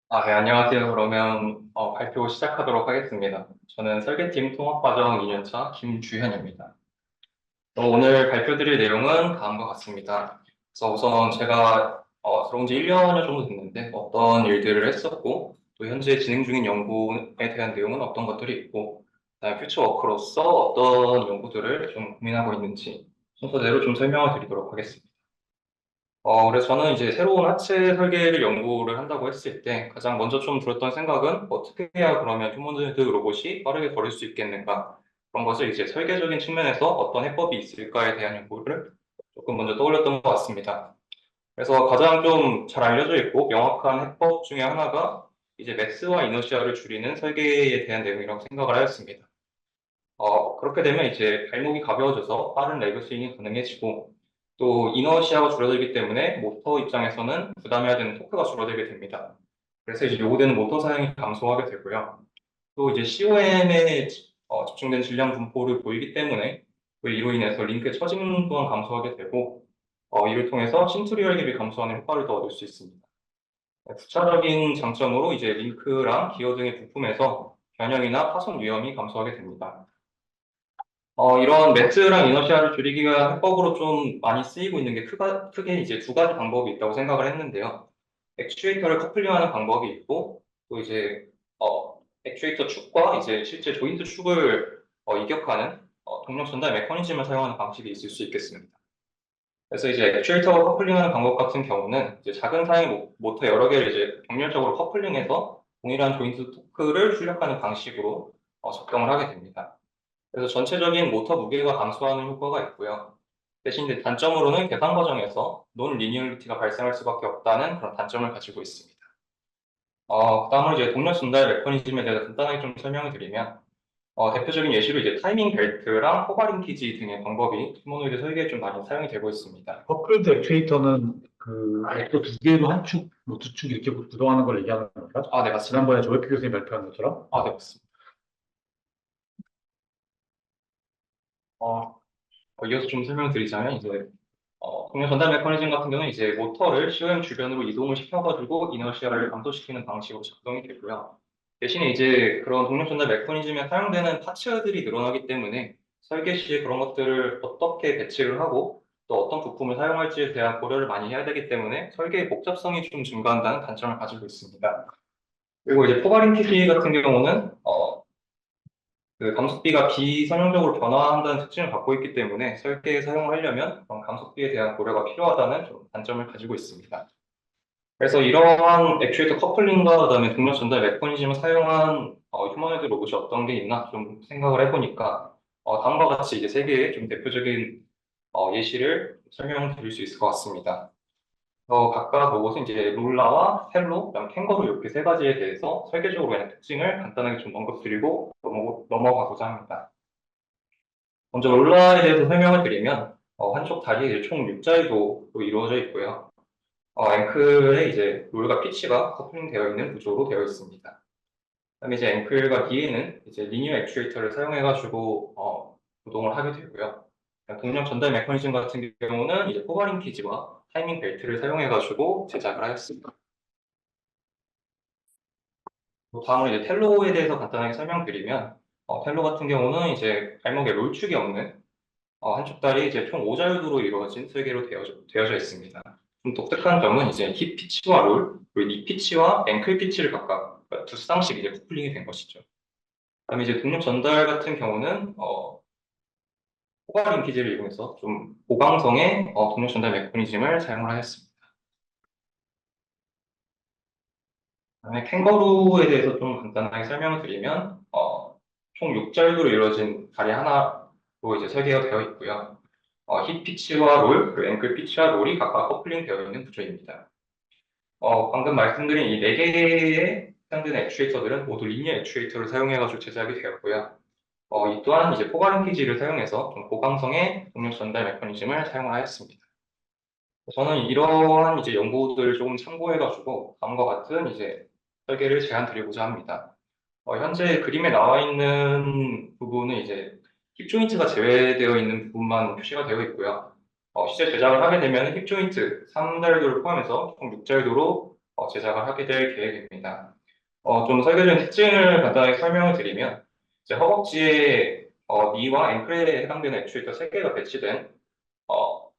네, 안녕하세요. 그러면 발표 시작하도록 하겠습니다. 저는 설계팀 통합과정 2년차 김주현입니다. 오늘 발표드릴 내용은 다음과 같습니다. 그래서 우선 제가 들어온 지 1년 정도 됐는데 어떤 일들을 했었고 또 현재 진행 중인 연구에 대한 내용은 어떤 것들이 있고 그다음에 퓨처워크로서 어떤 연구들을 좀 고민하고 있는지 순서대로 좀 설명을 드리도록 하겠습니다. 그래서 저는 이제 새로운 하체 설계를 연구를 한다고 했을 때 가장 먼저 좀 들었던 생각은 어떻게 해야 그러면 휴머노이드 로봇이 빠르게 걸을 수 있겠는가 그런 것을 이제 설계적인 측면에서 어떤 해법이 있을까에 대한 연구를 조금 먼저 떠올렸던 것 같습니다. 그래서 가장 좀 잘 알려져 있고 명확한 해법 중에 하나가 이제 매스와 이너시아를 줄이는 설계에 대한 내용이라고 생각을 하였습니다. 그렇게 되면 이제 발목이 가벼워져서 빠른 레그 스윙이 가능해지고 또 이너시아가 줄어들기 때문에 모터 입장에서는 부담해야 되는 토크가 줄어들게 됩니다. 그래서 이제 요구되는 모터 사용이 감소하게 되고요. 또 이제 COM에 집중된 질량 분포를 보이기 때문에 또 이로 인해서 링크의 처짐 또한 감소하게 되고 이를 통해서 신투리 열립이 감소하는 효과를 더 얻을 수 있습니다. 부차적인 장점으로 이제 링크랑 기어 등의 부품에서 변형이나 파손 위험이 감소하게 됩니다. 이런 매트랑 이너시아를 줄이기가 해법으로 좀 많이 쓰이고 있는 게 크게 이제 두 가지 방법이 있다고 생각을 했는데요. 액추에이터를 커플링하는 방법이 있고, 또 이제, 액추에이터 축과 이제 실제 조인트 축을 이격하는 동력 전달 메커니즘을 사용하는 방식이 있을 수 있겠습니다. 그래서 이제 액추에이터와 커플링하는 방법 같은 경우는 이제 작은 사이 모터 여러 개를 이제 병렬적으로 커플링해서 동일한 조인트 토크를 출력하는 방식으로 적용을 하게 됩니다. 그래서 전체적인 모터 무게가 감소하는 효과가 있고요. 대신 이제 단점으로는 계산 과정에서 논 리니어리티가 발생할 수밖에 없다는 그런 단점을 가지고 있습니다. 그다음으로 이제 동력 전달 메커니즘에 대해서 간단하게 좀 설명을 드리면, 대표적인 예시로 이제 타이밍 벨트랑 호바링키지 등의 방법이 휴머노이드 설계에 좀 많이 사용이 되고 있습니다. 커플드 액추에이터는 그 액도 두 개로 한 축, 뭐 두 축 이렇게 구동하는 걸 얘기하는 건가? 네, 맞습니다. 지난번에 조회피 교수님 발표한 것처럼? 네, 맞습니다. 이어서 좀 설명드리자면 이제 동력 전달 메커니즘 같은 경우는 이제 모터를 COM 주변으로 이동을 시켜가지고 이너시아를 감소시키는 방식으로 작동이 되고요. 대신에 이제 그런 동력 전달 메커니즘에 사용되는 파츠들이 늘어나기 때문에 설계 시에 그런 것들을 어떻게 배치를 하고 또 어떤 부품을 사용할지에 대한 고려를 많이 해야 되기 때문에 설계의 복잡성이 좀 증가한다는 단점을 가지고 있습니다. 그리고 이제 포가링 TG 같은 경우는 그 감속비가 비선형적으로 변화한다는 특징을 갖고 있기 때문에 설계에 사용하려면 그런 감속비에 대한 고려가 필요하다는 좀 단점을 가지고 있습니다. 그래서 이러한 액추에이터 커플링과 그다음에 동력 전달 메커니즘을 사용한 휴머노이드 로봇이 어떤 게 있나 좀 생각을 해보니까 다음과 같이 이제 세 개의 좀 대표적인 예시를 설명드릴 수 있을 것 같습니다. 각각 로봇은 이제 룰라와 텔로, 그다음 캥거루 이렇게 세 가지에 대해서 설계적으로 그냥 특징을 간단하게 좀 언급드리고 넘어가고자 합니다. 먼저 롤러에 대해서 설명을 드리면 한쪽 다리에 이제 총 6자리로 이루어져 있고요. 앵클에 이제 롤과 피치가 커플링되어 있는 구조로 되어 있습니다. 그다음에 이제 앵클과 뒤에는 이제 리니어 액추에이터를 사용해가지고 구동을 하게 되고요. 동력 전달 메커니즘 같은 경우는 이제 포바링 키지와 타이밍 벨트를 사용해가지고 제작을 하였습니다. 다음으로 이제 텔로에 대해서 간단하게 설명드리면 텔로 같은 경우는 이제 발목에 롤축이 없는 한쪽 다리 이제 총 5자유도로 이루어진 설계로 되어져 있습니다. 좀 독특한 점은 이제 힙 피치와 롤, 그리고 니 피치와 앵클 피치를 각각 두 쌍씩 이제 커플링이 된 것이죠. 그다음에 이제 동력 전달 같은 경우는 호가 링키지를 이용해서 좀 고강성의 동력 전달 메커니즘을 사용을 하였습니다. 그다음에 캥거루에 대해서 좀 간단하게 설명을 드리면 총 6자유도로 이루어진 다리 하나로 이제 설계가 되어 있고요. 힙 피치와 롤, 그리고 앵클 피치와 롤이 각각 커플링 되어 있는 구조입니다. 방금 말씀드린 이 4개의 해당되는 액추에이터들은 모두 리니어 액추에이터를 사용해가지고 제작이 되었고요. 이 또한 이제 포괄링키지를 사용해서 좀 고강성의 동력 전달 메커니즘을 사용을 하였습니다. 저는 이러한 이제 연구들을 조금 참고해가지고 다음과 같은 이제 설계를 제안 드리고자 합니다. 현재 그림에 나와 있는 부분은 이제 힙 조인트가 제외되어 있는 부분만 표시가 되어 있고요. 실제 제작을 하게 되면 힙 조인트 3자율도를 포함해서 총 6자율도로 제작을 하게 될 계획입니다. 좀 설계적인 특징을 간단하게 설명을 드리면, 이제 허벅지에 니와 앵클에 해당되는 액추에이터 3개가 배치된 어,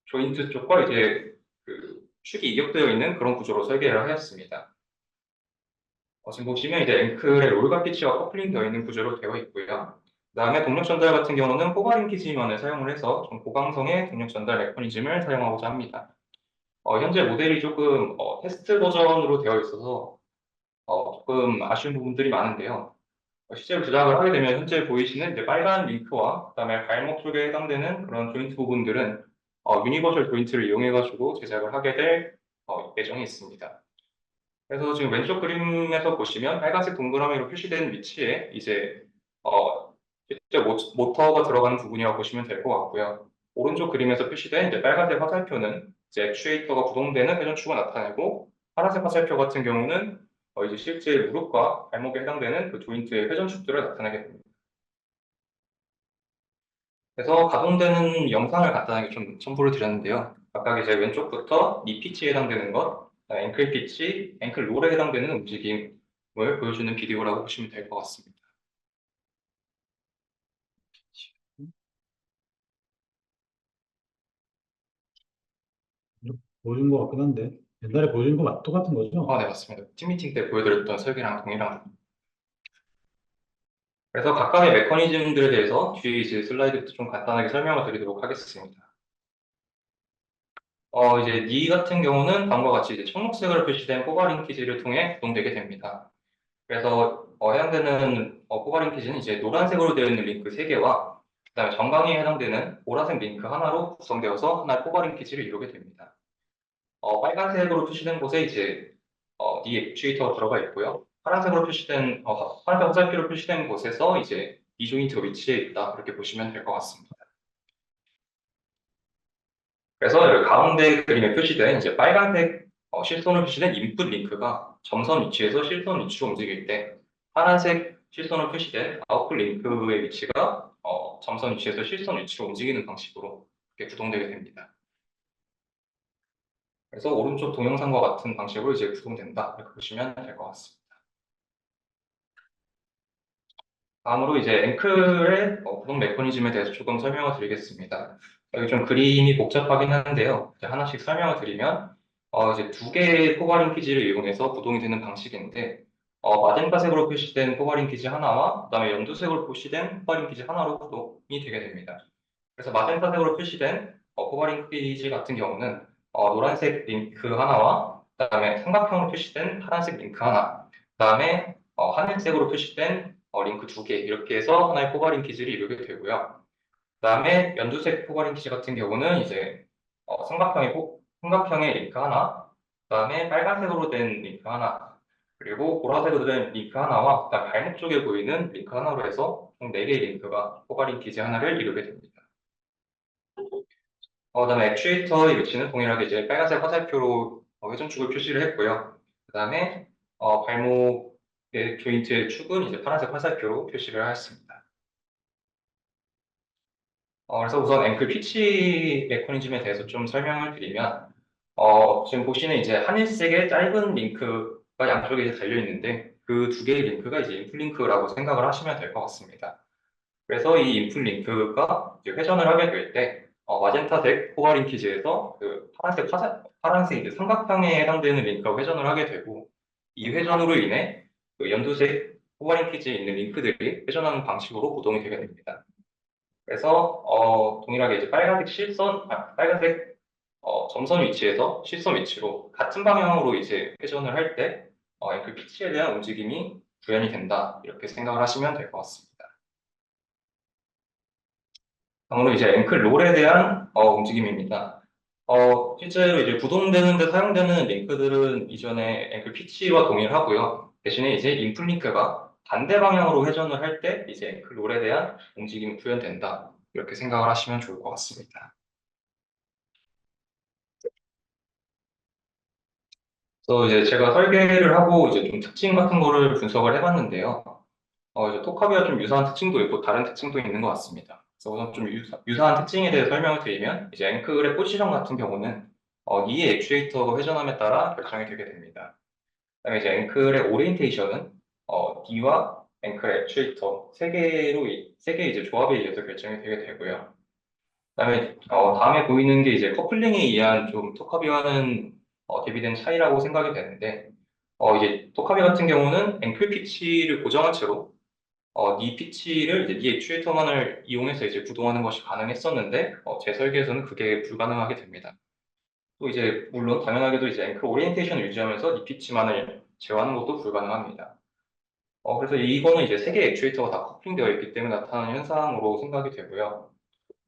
조인트 쪽과 이제 그 축이 이격되어 있는 그런 구조로 설계를 하였습니다. 지금 보시면 이제 앵클에 롤과 피치와 커플링 되어 있는 구조로 되어 있고요. 그다음에 동력 전달 같은 경우는 포바링 키지만을 사용을 해서 좀 고강성의 동력 전달 메커니즘을 사용하고자 합니다. 현재 모델이 조금 테스트 버전으로 되어 있어서 조금 아쉬운 부분들이 많은데요. 실제로 제작을 하게 되면 현재 보이시는 이제 빨간 링크와 그다음에 발목 쪽에 해당되는 그런 조인트 부분들은 유니버셜 조인트를 이용해가지고 제작을 하게 될 예정이 있습니다. 그래서 지금 왼쪽 그림에서 보시면 빨간색 동그라미로 표시된 위치에 이제 실제 모터가 들어가는 부분이라고 보시면 될 것 같고요. 오른쪽 그림에서 표시된 이제 빨간색 화살표는 이제 액추에이터가 구동되는 회전축을 나타내고 파란색 화살표 같은 경우는 이제 실제 무릎과 발목에 해당되는 그 조인트의 회전축들을 나타내게 됩니다. 그래서 가동되는 영상을 간단하게 좀 첨부를 드렸는데요. 각각 이제 왼쪽부터 니 피치에 해당되는 것, 앵클 피치, 앵클 롤에 해당되는 움직임을 보여주는 비디오라고 보시면 될 것 같습니다. 보여준 것 같긴 한데 옛날에 보여준 거 똑같은 거죠? 네, 맞습니다. 팀 미팅 때 보여드렸던 설계랑 동일한. 그래서 각각의 메커니즘들에 대해서 뒤에 이제 슬라이드 좀 간단하게 설명을 드리도록 하겠습니다. 이제 니 같은 경우는 다음과 같이 이제 청록색으로 표시된 포괄링 키지를 통해 구동되게 됩니다. 그래서 해당되는 포괄링 키지는 이제 노란색으로 되어 있는 링크 3개와 그다음에 정강이에 해당되는 보라색 링크 하나로 구성되어서 하나의 포괄링 키지를 이루게 됩니다. 빨간색으로 표시된 곳에 이제 니 액추에이터가 들어가 있고요. 파란색으로 표시된 파란색 화살표로 표시된 곳에서 이제 니 조인트가 위치해 있다 이렇게 보시면 될 것 같습니다. 그래서 여기 가운데 그림에 표시된 이제 빨간색 실선으로 표시된 인풋 링크가 점선 위치에서 실선 위치로 움직일 때 파란색 실선으로 표시된 아웃풋 링크의 위치가 점선 위치에서 실선 위치로 움직이는 방식으로 이렇게 구동되게 됩니다. 그래서 오른쪽 동영상과 같은 방식으로 이제 구동된다 이렇게 보시면 될 것 같습니다. 다음으로 이제 앵클의 구동 메커니즘에 대해서 조금 설명을 드리겠습니다. 여기 좀 그림이 복잡하긴 한데요. 이제 하나씩 설명을 드리면 이제 2개의 포괄링 키지를 이용해서 구동이 되는 방식인데 마젠타색으로 표시된 포괄링 키지 하나와 그다음에 연두색으로 표시된 포괄링 키지 하나로 구동이 되게 됩니다. 그래서 마젠타색으로 표시된 포괄링 키지 같은 경우는 노란색 링크 하나와 그다음에 삼각형으로 표시된 파란색 링크 하나, 그다음에 하늘색으로 표시된 링크 2개 이렇게 해서 하나의 포괄링 키지를 이루게 되고요. 그다음에 연두색 포괄링 키지 같은 경우는 이제 삼각형의 링크 하나, 그다음에 빨간색으로 된 링크 하나, 그리고 보라색으로 된 링크 하나와 그다음 발목 쪽에 보이는 링크 하나로 해서 총 4개의 링크가 포괄링 키지 하나를 이루게 됩니다. 그다음에 액추에이터의 위치는 동일하게 이제 빨간색 화살표로 회전축을 표시를 했고요. 그다음에 발목의 조인트의 축은 이제 파란색 화살표로 표시를 하였습니다. 그래서 우선 앵클 피치 메커니즘에 대해서 좀 설명을 드리면, 지금 보시는 이제 하늘색의 짧은 링크가 양쪽에 이제 달려 있는데 그 2개의 링크가 이제 인풋 링크라고 생각을 하시면 될 것 같습니다. 그래서 이 인풋 링크가 이제 회전을 하게 될 때, 마젠타색 포괄 링키지에서 그 파란색 이제 삼각형에 해당되는 링크가 회전을 하게 되고, 이 회전으로 인해 그 연두색 포괄 링키지에 있는 링크들이 회전하는 방식으로 구동이 되게 됩니다. 그래서 동일하게 이제 빨간색 점선 위치에서 실선 위치로 같은 방향으로 이제 회전을 할 때, 앵클 피치에 대한 움직임이 구현이 된다 이렇게 생각을 하시면 될 것 같습니다. 다음으로 이제 앵클 롤에 대한 움직임입니다. 실제로 이제 구동되는 데 사용되는 링크들은 이전에 앵클 피치와 동일하고요. 대신에 이제 인풋 링크가 반대 방향으로 회전을 할 때 이제 앵클 롤에 대한 움직임이 구현된다. 이렇게 생각을 하시면 좋을 것 같습니다. 그래서 이제 제가 설계를 하고 이제 좀 특징 같은 거를 분석을 해봤는데요. 이제 톡카비와 좀 유사한 특징도 있고 다른 특징도 있는 것 같습니다. 그래서 우선 좀 유사한 특징에 대해 설명을 드리면 이제 앵클의 포지션 같은 경우는 니의 액추에이터 회전함에 따라 결정이 되게 됩니다. 그다음에 이제 앵클의 오리엔테이션은 니와 앵클의 액추에이터 세 개의 이제 조합에 의해서 결정이 되게 되고요. 그다음에 다음에 보이는 게 이제 커플링에 의한 좀 토카비와는 대비된 차이라고 생각이 되는데 이제 토카비 같은 경우는 앵클 피치를 고정한 채로 니 피치를 이제 니 액추에이터만을 이용해서 이제 구동하는 것이 가능했었는데 제 설계에서는 그게 불가능하게 됩니다. 또 이제 물론 당연하게도 이제 앵클 오리엔테이션을 유지하면서 니 피치만을 제어하는 것도 불가능합니다. 그래서 이거는 이제 세 개의 액추에이터가 다 커플링되어 있기 때문에 나타나는 현상으로 생각이 되고요.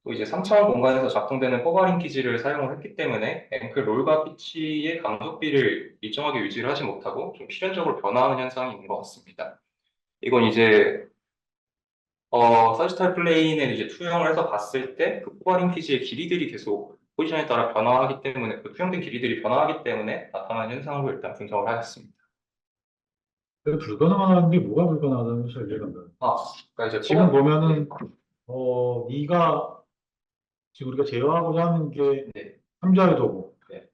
또 이제 3차원 공간에서 작동되는 포괄링키지를 사용을 했기 때문에 앵클 롤과 피치의 간섭비를 일정하게 유지를 하지 못하고 좀 필연적으로 변화하는 현상이 있는 것 같습니다. 이건 이제 사지탈 플레인을 이제 투영을 해서 봤을 때 그 포괄링키지의 길이들이 계속 포지션에 따라 변화하기 때문에 그 투영된 길이들이 변화하기 때문에 나타나는 현상으로 일단 분석을 하였습니다. 근데 불가능한 게 뭐가 불가능하다는 잘 이해가 안 가요. 그러니까 이제 지금 포괄 보면은, 네가 지금 우리가 제어하고자 하는 게 네, 3자유도고, 네.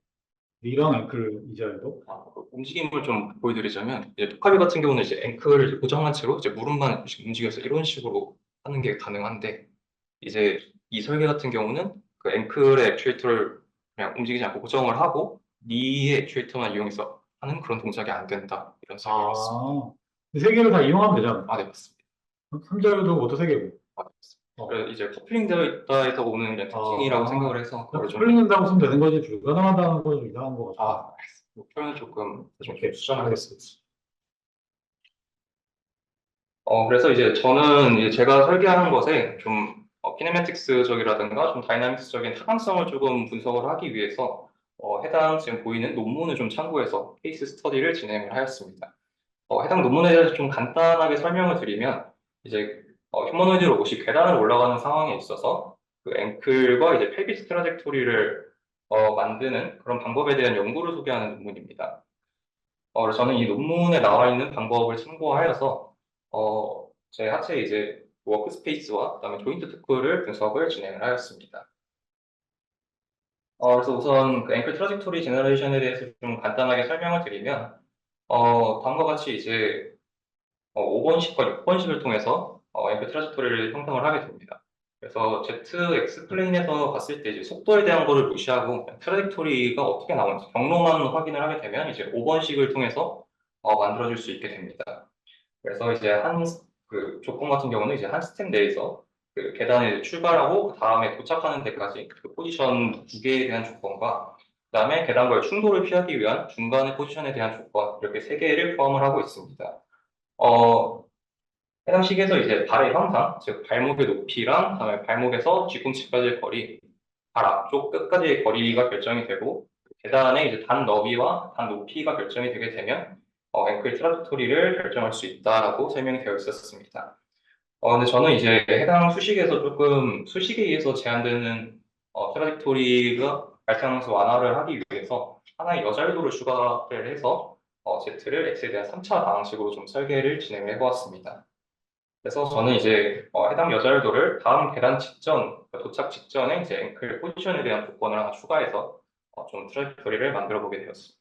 니랑 앵클 2자유도. 움직임을 좀 보여드리자면 이제 토카비 같은 경우는 이제 앵클을 이제 고정한 채로 이제 무릎만 움직여서 이런 식으로 하는 게 가능한데 이제 이 설계 같은 경우는 그 앵클의 액추에이터를 그냥 움직이지 않고 고정을 하고 니의 액추에이터만 이용해서 하는 그런 동작이 안 된다 이런 설계가 있습니다. 세 개를 다 이용하면 되잖아. 네, 맞습니다. 3자유도 모두 세 개고. 맞습니다. 어. 그래서 이제 커플링되어 있다에서 오는 그냥 특징이라고 생각을 해서 그걸 좀 풀린다고 쓰면 되는 거지, 불가능하다는 건 좀 이상한 것 같아. 표현을 조금 오케이, 수정하겠습니다. 알겠습니다. 그래서 이제 저는 이제 제가 설계하는 것에 좀 키네매틱스적이라든가 좀 다이나믹스적인 타당성을 조금 분석을 하기 위해서 해당 지금 보이는 논문을 좀 참고해서 케이스 스터디를 진행을 하였습니다. 해당 논문에 대해서 좀 간단하게 설명을 드리면 이제 휴머노이드 로봇이 계단을 올라가는 상황에 있어서 그 앵클과 이제 펠비스 트라젝토리를 만드는 그런 방법에 대한 연구를 소개하는 논문입니다. 그래서 저는 이 논문에 나와 있는 방법을 참고하여서 제 하체 이제 워크스페이스와 그다음에 조인트 토크를 분석을 진행을 하였습니다. 그래서 우선 그 앵클 트라젝토리 제너레이션에 대해서 좀 간단하게 설명을 드리면 다음과 같이 이제 5번식과 6번식을 통해서 앵클 트라젝토리를 형성을 하게 됩니다. 그래서 ZX 플레인에서 봤을 때 이제 속도에 대한 거를 무시하고 트라젝토리가 어떻게 나오는지 경로만 확인을 하게 되면 이제 5번식을 통해서 만들어줄 수 있게 됩니다. 그래서 이제 그 조건 같은 경우는 이제 한 스텝 내에서 그 계단에 출발하고 그 다음에 도착하는 데까지 그 포지션 두 개에 대한 조건과 그다음에 계단과의 충돌을 피하기 위한 중간의 포지션에 대한 조건 이렇게 세 개를 포함을 하고 있습니다. 어, 해당 시기에서 이제 발의 형상, 즉 발목의 높이랑 그다음에 발목에서 뒤꿈치까지의 거리, 발 앞쪽 끝까지의 거리가 결정이 되고 계단의 이제 단 너비와 단 높이가 결정이 되게 되면 앵클 트라젝토리를 결정할 수 있다라고 설명이 되어 있었습니다. 근데 저는 이제 해당 수식에서 조금 수식에 의해서 제한되는 트라젝토리가 발생하면서 완화를 하기 위해서 하나의 여자유도를 추가를 해서 Z를 X에 대한 3차 방식으로 좀 설계를 진행을 해보았습니다. 그래서 저는 이제 해당 여자유도를 다음 계단 직전, 그러니까 도착 직전에 이제 앵클 포지션에 대한 조건을 하나 추가해서 좀 트라젝토리를 만들어 보게 되었습니다.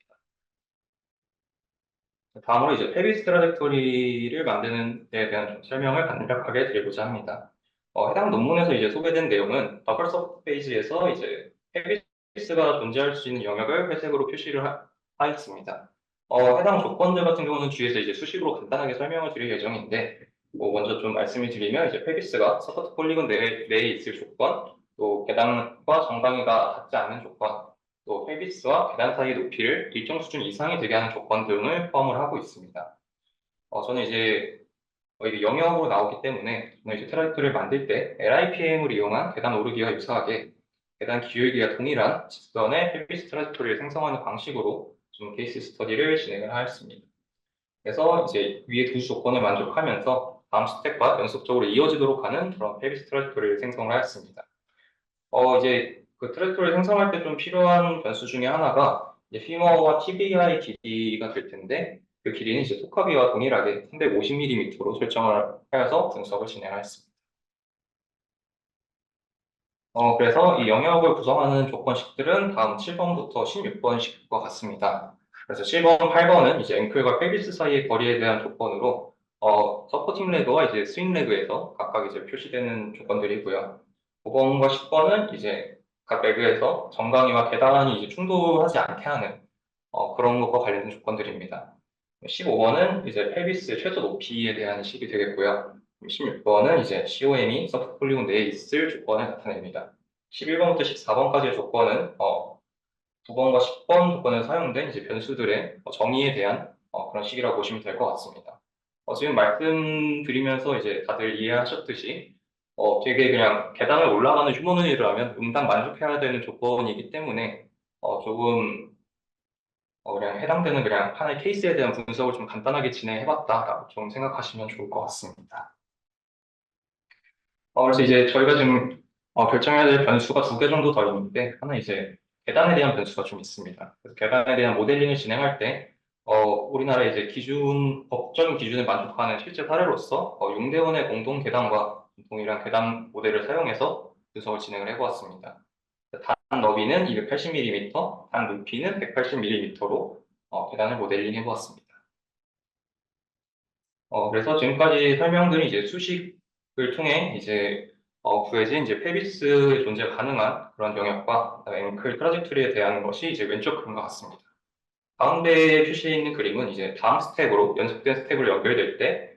다음으로 이제 페비스 트라젝토리를 만드는 데에 대한 좀 설명을 간략하게 드리고자 합니다. 해당 논문에서 이제 소개된 내용은 버블 서페이지에서 이제 페비스가 존재할 수 있는 영역을 회색으로 표시를 하였습니다. 해당 조건들 같은 경우는 뒤에서 이제 수식으로 간단하게 설명을 드릴 예정인데, 먼저 좀 말씀을 드리면 이제 페비스가 서커트 폴리곤 내에 있을 조건, 또 계단과 정강이가 같지 않는 조건, 또 펠비스와 계단 사이의 높이를 일정 수준 이상이 되게 하는 조건 등을 포함을 하고 있습니다. 저는 이제 이게 영역으로 나오기 때문에 저는 이제 트라이크를 만들 때 LIPM을 이용한 계단 오르기와 유사하게 계단 기울기가 동일한 직선의 펠비스 트라이토리를 생성하는 방식으로 좀 케이스 스터디를 진행을 하였습니다. 그래서 이제 위에 두 조건을 만족하면서 다음 스텝과 연속적으로 이어지도록 하는 그런 펠비스 트라이토리를 생성을 하였습니다. 이제 그 트랙터를 생성할 때 좀 필요한 변수 중에 하나가 이제 피머와 TBI 길이가 될 텐데 그 길이는 이제 토카비와 동일하게 350mm로 설정을 하여서 분석을 진행하였습니다. 그래서 이 영역을 구성하는 조건식들은 다음 7번부터 16번식과 같습니다. 그래서 7번, 8번은 이제 앵클과 펠비스 사이의 거리에 대한 조건으로 서포팅 레그와 이제 스윙 레그에서 각각 이제 표시되는 조건들이고요. 9번과 10번은 이제 각 레그에서 정강이와 계단이 이제 충돌하지 않게 하는 그런 것과 관련된 조건들입니다. 15번은 이제 펠비스의 최소 높이에 대한 식이 되겠고요. 16번은 이제 COM이 서포트 폴리곤 내에 있을 조건을 나타냅니다. 11번부터 14번까지의 조건은 9번과 10번 조건에 사용된 이제 변수들의 정의에 대한 그런 식이라고 보시면 될 것 같습니다. 지금 말씀드리면서 이제 다들 이해하셨듯이 되게 그냥 계단을 올라가는 휴머노이드라면 응당 만족해야 되는 조건이기 때문에 조금 그냥 해당되는 그냥 하나의 케이스에 대한 분석을 좀 간단하게 진행해봤다라고 좀 생각하시면 좋을 것 같습니다. 그래서 이제 저희가 지금 결정해야 될 변수가 두 개 정도 더 있는데, 하나 이제 계단에 대한 변수가 좀 있습니다. 그래서 계단에 대한 모델링을 진행할 때, 우리나라의 이제 법적인 기준을 만족하는 실제 사례로서 융대원의 공동 계단과 동일한 계단 모델을 사용해서 분석을 진행을 해보았습니다. 단 너비는 280mm, 단 높이는 180mm로 계단을 모델링 해보았습니다. 그래서 지금까지 설명드린 이제 수식을 통해 이제 구해진 이제 페비스의 존재가 가능한 그런 영역과 그다음에 앵클 트라젝토리에 대한 것이 이제 왼쪽 그림과 같습니다. 가운데에 표시되어 있는 그림은 이제 다음 스텝으로 연속된 스텝으로 연결될 때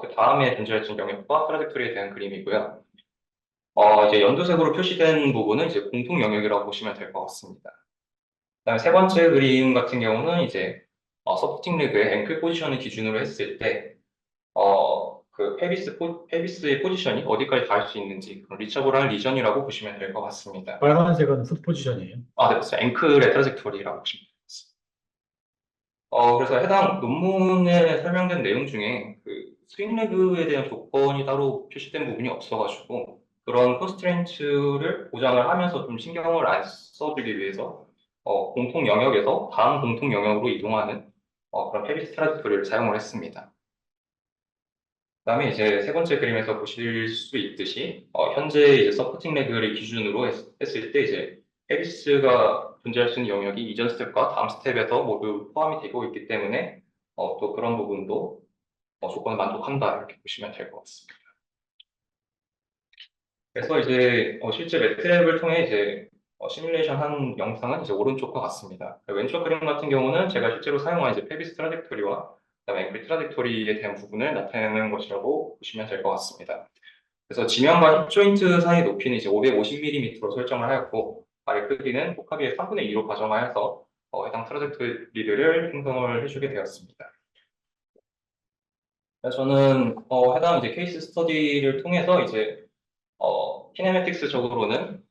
그 다음에 존재할 영역과 트라젝토리에 대한 그림이고요. 이제 연두색으로 표시된 부분은 이제 공통 영역이라고 보시면 될 것 같습니다. 그다음에 세 번째 그림 같은 경우는 이제 서포팅 레그의 앵클 포지션을 기준으로 했을 때 그 페비스의 포지션이 어디까지 갈 수 있는지, 리처블한 리전이라고 보시면 될 것 같습니다. 빨간색은 풋 포지션이에요. 네, 맞습니다. 앵클의 트라젝토리라고 보시면 되겠습니다. 그래서 해당 논문에 설명된 내용 중에 그 스윙 레그에 대한 조건이 따로 표시된 부분이 없어가지고 그런 컨스트레인트를 보장을 하면서 좀 신경을 안 써주기 위해서 공통 영역에서 다음 공통 영역으로 이동하는 그런 페비스 트라젝토리를 사용을 했습니다. 그다음에 이제 세 번째 그림에서 보실 수 있듯이 현재 이제 서포팅 레그를 기준으로 했을 때 이제 페비스가 존재할 수 있는 영역이 이전 스텝과 다음 스텝에서 모두 포함이 되고 있기 때문에 또 그런 부분도 조건을 만족한다 이렇게 보시면 될 것 같습니다. 그래서 이제 실제 매트랩을 통해 이제 시뮬레이션 한 영상은 이제 오른쪽과 같습니다. 왼쪽 그림 같은 경우는 제가 실제로 사용한 이제 페비스 트라젝토리와 그다음에 앵글 트라젝토리에 대한 부분을 나타내는 것이라고 보시면 될 것 같습니다. 그래서 지면과 힙 조인트 사이 높이는 이제 550mm로 설정을 하였고 발의 크기는 복합의 3분의 2로 가정하여서 해당 트라젝토리들을 형성을 해주게 되었습니다. 그래서 저는 해당 이제 케이스 스터디를 통해서 이제 키네매틱스적으로는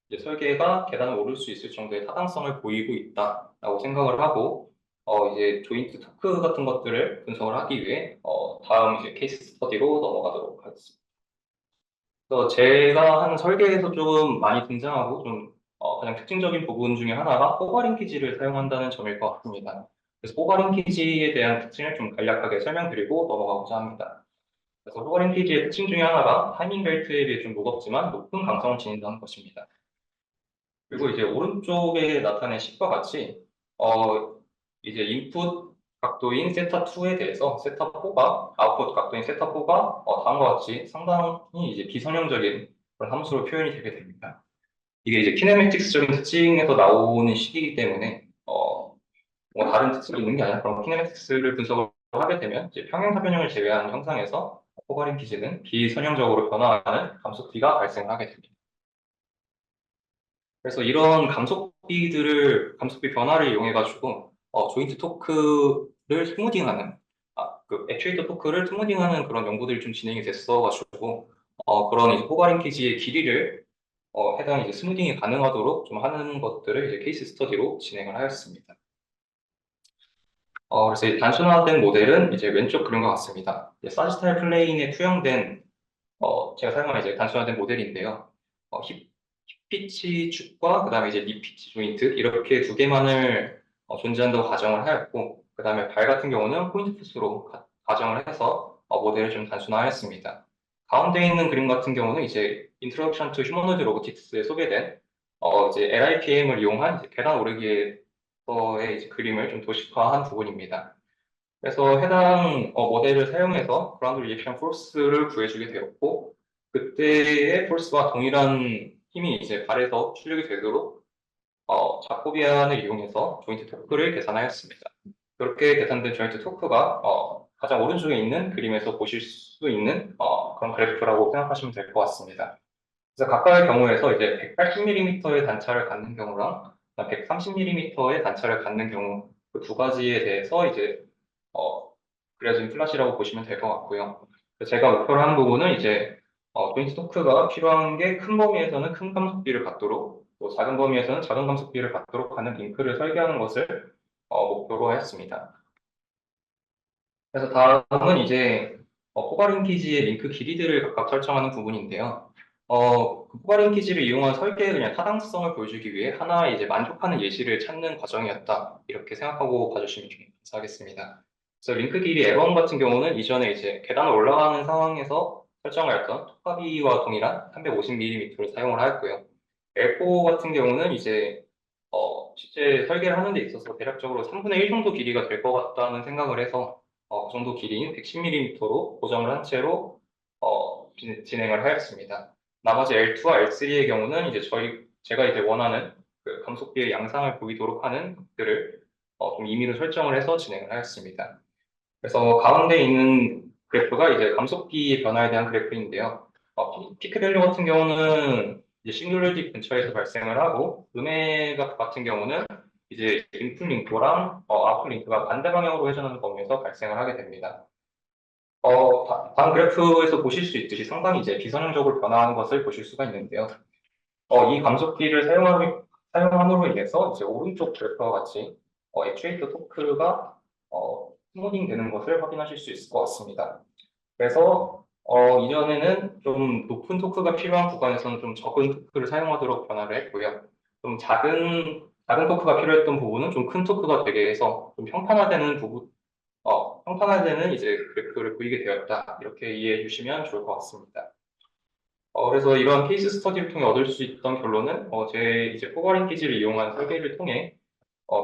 이제 설계가 계단을 오를 수 있을 정도의 타당성을 보이고 있다라고 생각을 하고 이제 조인트 토크 같은 것들을 분석을 하기 위해 다음 이제 케이스 스터디로 넘어가도록 하겠습니다. 그래서 제가 하는 설계에서 좀 많이 등장하고 좀 가장 특징적인 부분 중에 하나가 호가링키지를 사용한다는 점일 것 같습니다. 그래서 호가링키지에 대한 특징을 좀 간략하게 설명드리고 넘어가고자 합니다. 그래서 호가링키지의 특징 중에 하나가 타이밍 벨트에 비해 좀 무겁지만 높은 강성을 지닌다는 것입니다. 그리고 이제 오른쪽에 나타낸 식과 같이 이제 인풋 각도인 세타2에 대해서 세타4가 아웃풋 각도인 세타4가 다음과 같이 상당히 이제 비선형적인 그런 함수로 표현이 되게 됩니다. 이게 이제 키네매틱스적인 특징에서 나오는 식이기 때문에 뭐 다른 특징이 있는 게 아니라 그런 키네매틱스를 분석을 하게 되면 이제 평행사변형을 제외한 형상에서 호가림 기지는 비선형적으로 변화하는 감속비가 발생하게 됩니다. 그래서 이런 감속비 변화를 이용해가지고 조인트 토크를 스무딩하는 그 액추에이터 토크를 스무딩하는 그런 연구들이 좀 진행이 됐어가지고 그런 이제 호가링키지의 길이를 해당 이제 스무딩이 가능하도록 좀 하는 것들을 이제 케이스 스터디로 진행을 하였습니다. 그래서 이 단순화된 모델은 이제 왼쪽 그림과 같습니다. 사지탈 플레인에 투영된 제가 사용한 이제 단순화된 모델인데요. 힙 피치 축과 그다음에 이제 니 피치 조인트 이렇게 두 개만을 존재한다고 가정을 하였고 그다음에 발 같은 경우는 포인트 푸스로 가정을 해서 모델을 좀 단순화하였습니다. 가운데 있는 그림 같은 경우는 이제 Introduction to Humanoid Robotics에 소개된 이제 LIPM을 이용한 이제 계단 오르기에서의 이제 그림을 좀 도식화한 부분입니다. 그래서 해당 모델을 사용해서 그라운드 리액션 포스를 구해주게 되었고, 그때의 포스와 동일한 힘이 이제 발에서 출력이 되도록 자코비안을 이용해서 조인트 토크를 계산하였습니다. 그렇게 계산된 조인트 토크가 가장 오른쪽에 있는 그림에서 보실 수 있는 그런 그래프라고 생각하시면 될 것 같습니다. 그래서 각각의 경우에서 이제 180mm의 단차를 갖는 경우랑 130mm의 단차를 갖는 경우 그 두 가지에 대해서 이제 어, 그려진 플랫이라고 보시면 될 것 같고요. 제가 목표로 하는 부분은 이제 조인트 토크가 필요한 게 큰 범위에서는 큰 감속비를 갖도록 또 작은 범위에서는 작은 감속비를 갖도록 하는 링크를 설계하는 것을 목표로 했습니다. 그래서 다음은 이제 포괄링키지의 링크 길이들을 각각 설정하는 부분인데요. 그 포괄링키지를 이용한 설계의 그냥 타당성을 보여주기 위해 하나의 이제 만족하는 예시를 찾는 과정이었다. 이렇게 생각하고 봐주시면 좀 감사하겠습니다. 그래서 링크 길이 L1 같은 경우는 이전에 이제 계단을 올라가는 상황에서 설정하였던 톡가비와 동일한 350mm를 사용을 하였고요. L4 같은 경우는 이제 실제 설계를 하는 데 있어서 대략적으로 3분의 1 정도 길이가 될 것 같다는 생각을 해서 그 정도 길이인 110mm로 고정을 한 채로 진행을 하였습니다. 나머지 L2와 L3의 경우는 이제 제가 이제 원하는 그 감속비의 양상을 보이도록 하는 것들을 좀 임의로 설정을 해서 진행을 하였습니다. 그래서 가운데 있는 그래프가 이제 감속비 변화에 대한 그래프인데요. 피크 밸류 같은 경우는 이제 싱글러지 근처에서 발생을 하고, 음해각 같은 경우는 이제 인풋 링크랑 아웃풋 링크가 반대 방향으로 회전하는 범위에서 발생을 하게 됩니다. 다음 그래프에서 보실 수 있듯이 상당히 이제 비선형적으로 변화하는 것을 보실 수가 있는데요. 이 감속기를 사용함으로 인해서 이제 오른쪽 그래프와 같이 액추에이터 토크가 스무딩 되는 것을 확인하실 수 있을 것 같습니다. 그래서 이전에는 좀 높은 토크가 필요한 구간에서는 좀 적은 토크를 사용하도록 변화를 했고요. 좀 작은 토크가 필요했던 부분은 좀 큰 토크가 되게 해서 좀 평탄화되는 부분, 평탄화되는 이제 그래프를 보이게 되었다. 이렇게 이해해 주시면 좋을 것 같습니다. 그래서 이런 케이스 스터디를 통해 얻을 수 있던 결론은 제 이제 포괄링 기지를 이용한 설계를 통해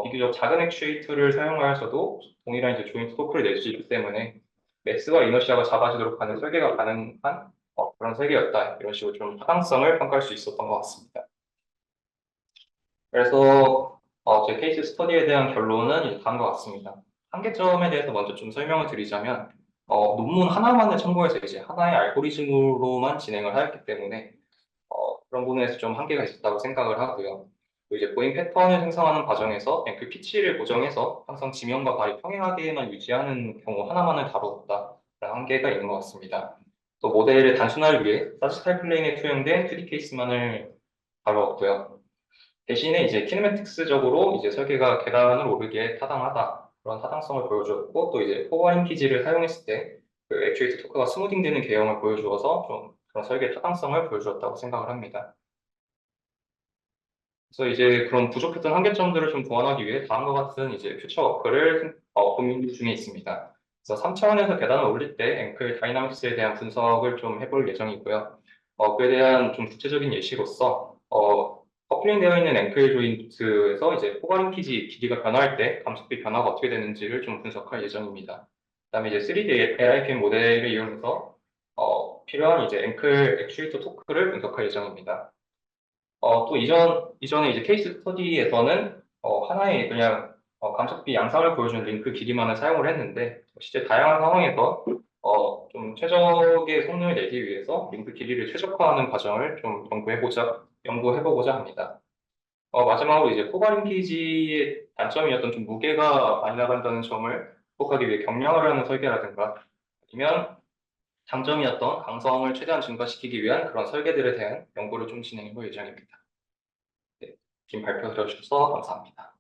비교적 작은 액추에이터를 사용하여서도 동일한 이제 조인트 토크를 낼 수 있기 때문에 매스와 이너시아가 작아지도록 하는 설계가 가능한 그런 설계였다. 이런 식으로 좀 타당성을 평가할 수 있었던 것 같습니다. 그래서 제 케이스 스터디에 대한 결론은 이제 다음과 같습니다. 한계점에 대해서 먼저 좀 설명을 드리자면 논문 하나만을 참고해서 이제 하나의 알고리즘으로만 진행을 하였기 때문에 그런 부분에서 좀 한계가 있었다고 생각을 하고요. 또 이제 보잉 패턴을 생성하는 과정에서 앵클 피치를 고정해서 항상 지면과 발이 평행하게만 유지하는 경우 하나만을 다루었다라는 한계가 있는 것 같습니다. 또 모델의 단순화를 위해 사지탈 플레인에 투영된 2D 케이스만을 다루었고요. 대신에 이제 키네매틱스적으로 이제 설계가 계단을 오르기에 타당하다 그런 타당성을 보여주었고 또 이제 포괄 인키지를 사용했을 때 그 액추에이터 토크가 스무딩되는 개형을 보여주어서 좀 그런 설계 타당성을 보여주었다고 생각을 합니다. 그래서 이제 그런 부족했던 한계점들을 좀 보완하기 위해 다음과 같은 이제 퓨처 워크를 고민 중에 있습니다. 그래서 3차원에서 계단을 올릴 때 앵클 다이나믹스에 대한 분석을 좀 해볼 예정이고요. 그에 대한 좀 구체적인 예시로서 커플링 되어 있는 앵클 조인트에서 이제 포괄링키지 길이가 변화할 때 감속비 변화가 어떻게 되는지를 좀 분석할 예정입니다. 그다음에 이제 3D LIPM 모델을 이용해서 필요한 이제 앵클 액추에이터 토크를 분석할 예정입니다. 또 이전에 이제 케이스 스터디에서는 하나의 그냥 감속비 양상을 보여주는 링크 길이만을 사용을 했는데 실제 다양한 상황에서 좀 최적의 성능을 내기 위해서 링크 길이를 최적화하는 과정을 좀 연구해보고자 합니다. 마지막으로 이제 포괄링키지의 단점이었던 좀 무게가 많이 나간다는 점을 극복하기 위해 경량화를 하는 설계라든가 아니면 장점이었던 강성을 최대한 증가시키기 위한 그런 설계들에 대한 연구를 좀 진행해 볼 예정입니다. 네, 긴 발표 들어주셔서 감사합니다.